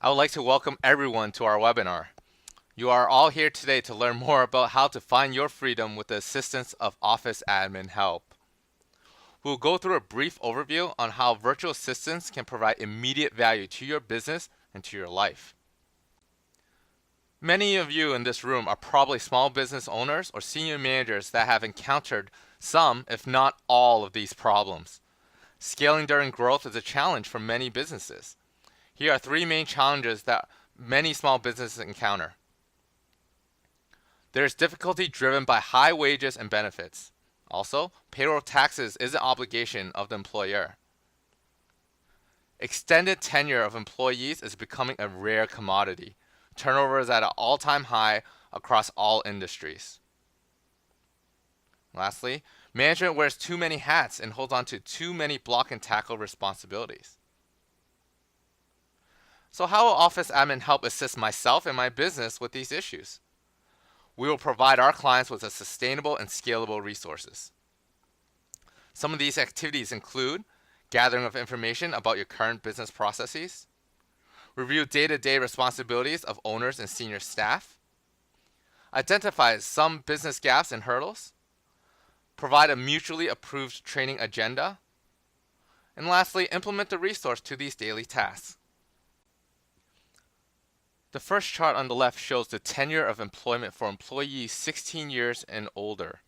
I would like to welcome everyone to our webinar. You are all here today to learn more about how to find your freedom with the assistance of Office Admin Help. We'll go through a brief overview on how virtual assistants can provide immediate value to your business and to your life. Many of you in this room are probably small business owners or senior managers that have encountered some, if not all, of these problems. Scaling during growth is a challenge for many businesses. Here are three main challenges that many small businesses encounter. There is difficulty driven by high wages and benefits. Also, payroll taxes is an obligation of the employer. Extended tenure of employees is becoming a rare commodity. Turnover is at an all-time high across all industries. Lastly, management wears too many hats and holds on to too many block and tackle responsibilities. So how will Office Admin Help assist myself and my business with these issues? We will provide our clients with a sustainable and scalable resources. Some of these activities include gathering of information about your current business processes, review day-to-day responsibilities of owners and senior staff, identify some business gaps and hurdles, provide a mutually approved training agenda, and lastly, implement the resource to these daily tasks. The first chart on the left shows the tenure of employment for employees 16 years and older.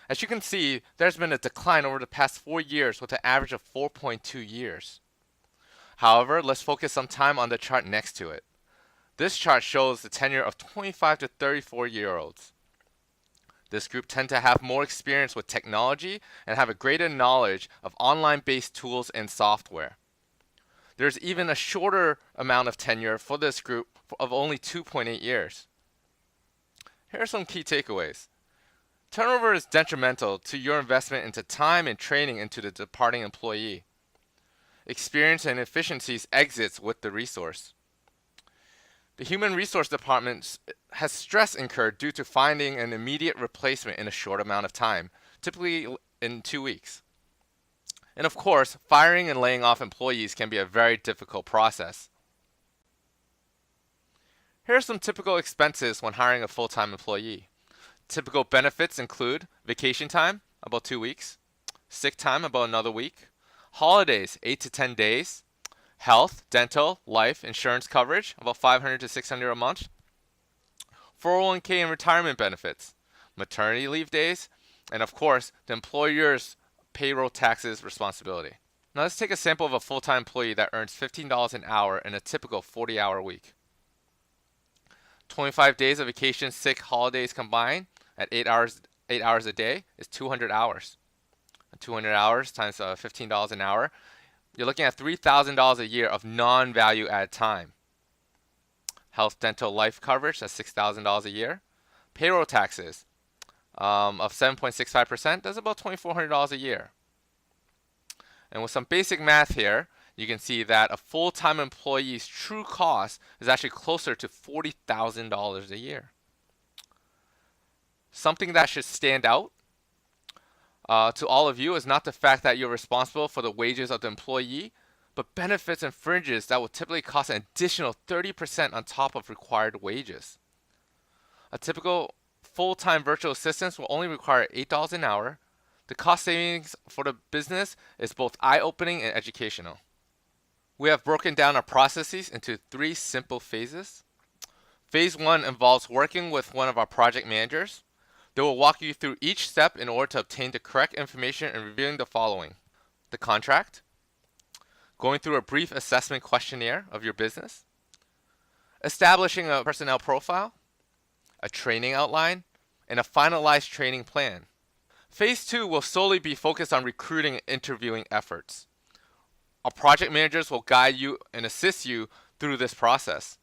As you can see, there's been a decline over the past 4 years with an average of 4.2 years. However, let's focus some time on the chart next to it. This chart shows the tenure of 25 to 34-year-olds. This group tend to have more experience with technology and have a greater knowledge of online-based tools and software. There's even a shorter amount of tenure for this group of only 2.8 years. Here are some key takeaways. Turnover is detrimental to your investment into time and training into the departing employee. Experience and efficiencies exits with the resource. The Human Resource Department has stress incurred due to finding an immediate replacement in a short amount of time, typically in 2 weeks. And of course, firing and laying off employees can be a very difficult process. Here are some typical expenses when hiring a full-time employee. Typical benefits include vacation time, about 2 weeks, sick time, about another week, holidays, 8 to 10 days, health, dental, life, insurance coverage, about $500 to $600 a month, 401k and retirement benefits, maternity leave days, and of course, the employer's payroll taxes responsibility. Now let's take a sample of a full-time employee that earns $15 an hour in a typical 40-hour week. 25 days of vacation, sick, holidays combined at 8 hours a day is 200 hours. 200 hours times $15 an hour, you're looking at $3,000 a year of non-value add time. Health, dental, life coverage, that's $6,000 a year. Payroll taxes of 7.65%, that's about $2,400 a year. And with some basic math here, you can see that a full-time employee's true cost is actually closer to $40,000 a year. Something that should stand out to all of you is not the fact that you're responsible for the wages of the employee, but benefits and fringes that will typically cost an additional 30% on top of required wages. A typical full-time virtual assistant will only require $8 an hour. The cost savings for the business is both eye-opening and educational. We have broken down our processes into 3 simple phases. Phase 1 involves working with one of our project managers. They will walk you through each step in order to obtain the correct information and reviewing the following: the contract, going through a brief assessment questionnaire of your business, establishing a personnel profile, a training outline, and a finalized training plan. Phase 2 will solely be focused on recruiting and interviewing efforts. Our project managers will guide you and assist you through this process.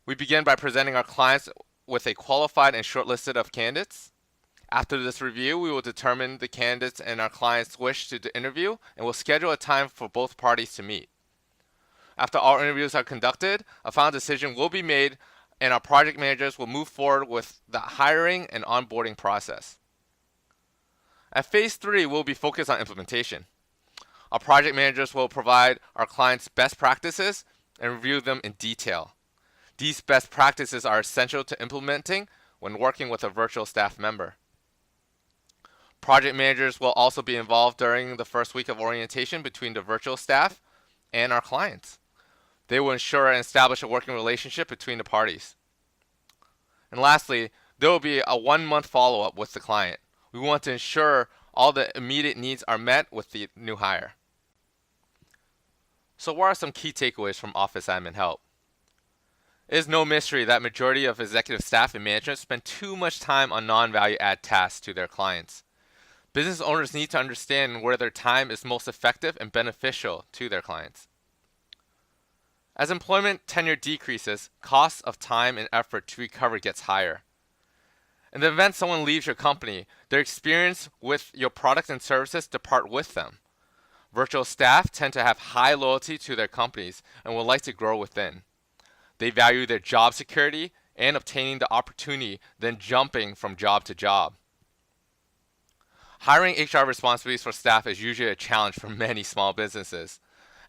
We begin by presenting our clients with a qualified and shortlisted of candidates. After this review, we will determine the candidates and our clients' wish to interview, and will schedule a time for both parties to meet. After all interviews are conducted, a final decision will be made, and our project managers will move forward with the hiring and onboarding process. At phase 3, we'll be focused on implementation. Our project managers will provide our clients best practices and review them in detail. These best practices are essential to implementing when working with a virtual staff member. Project managers will also be involved during the first week of orientation between the virtual staff and our clients. They will ensure and establish a working relationship between the parties. And lastly, there will be a 1 month follow-up with the client. We want to ensure all the immediate needs are met with the new hire. So what are some key takeaways from Office Admin Help? It is no mystery that majority of executive staff and management spend too much time on non-value add tasks to their clients. Business owners need to understand where their time is most effective and beneficial to their clients. As employment tenure decreases, costs of time and effort to recover gets higher. In the event someone leaves your company, their experience with your products and services depart with them. Virtual staff tend to have high loyalty to their companies and would like to grow within. They value their job security and obtaining the opportunity than jumping from job to job. Hiring HR responsibilities for staff is usually a challenge for many small businesses.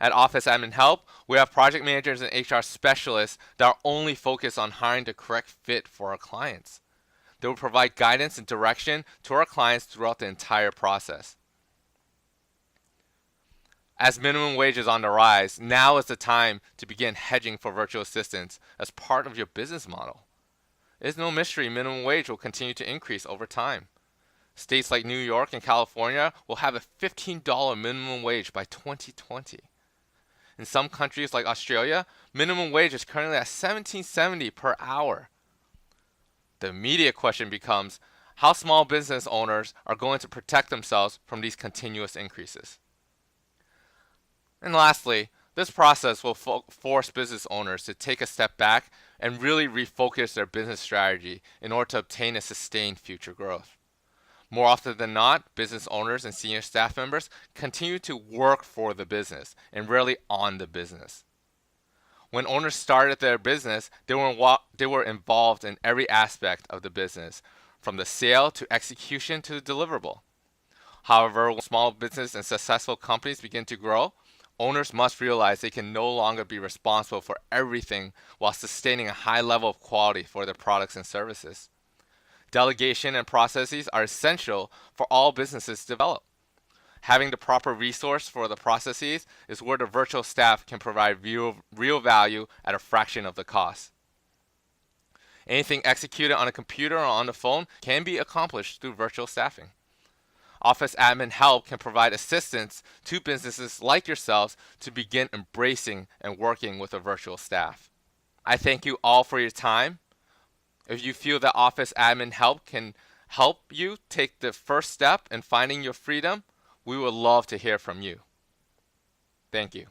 At Office Admin Help, we have project managers and HR specialists that are only focused on hiring the correct fit for our clients. They will provide guidance and direction to our clients throughout the entire process. As minimum wage is on the rise, now is the time to begin hedging for virtual assistants as part of your business model. It is no mystery minimum wage will continue to increase over time. States like New York and California will have a $15 minimum wage by 2020. In some countries like Australia, minimum wage is currently at $17.70 per hour. The immediate question becomes how small business owners are going to protect themselves from these continuous increases. And lastly, this process will force business owners to take a step back and really refocus their business strategy in order to obtain and sustain future growth. More often than not, business owners and senior staff members continue to work for the business and rarely on the business. When owners started their business, they were involved in every aspect of the business, from the sale to execution to the deliverable. However, when small business and successful companies begin to grow, owners must realize they can no longer be responsible for everything while sustaining a high level of quality for their products and services. Delegation and processes are essential for all businesses to develop. Having the proper resource for the processes is where the virtual staff can provide real value at a fraction of the cost. Anything executed on a computer or on the phone can be accomplished through virtual staffing. Office Admin Help can provide assistance to businesses like yourselves to begin embracing and working with a virtual staff. I thank you all for your time. If you feel that Office Admin Help can help you take the first step in finding your freedom, we would love to hear from you. Thank you.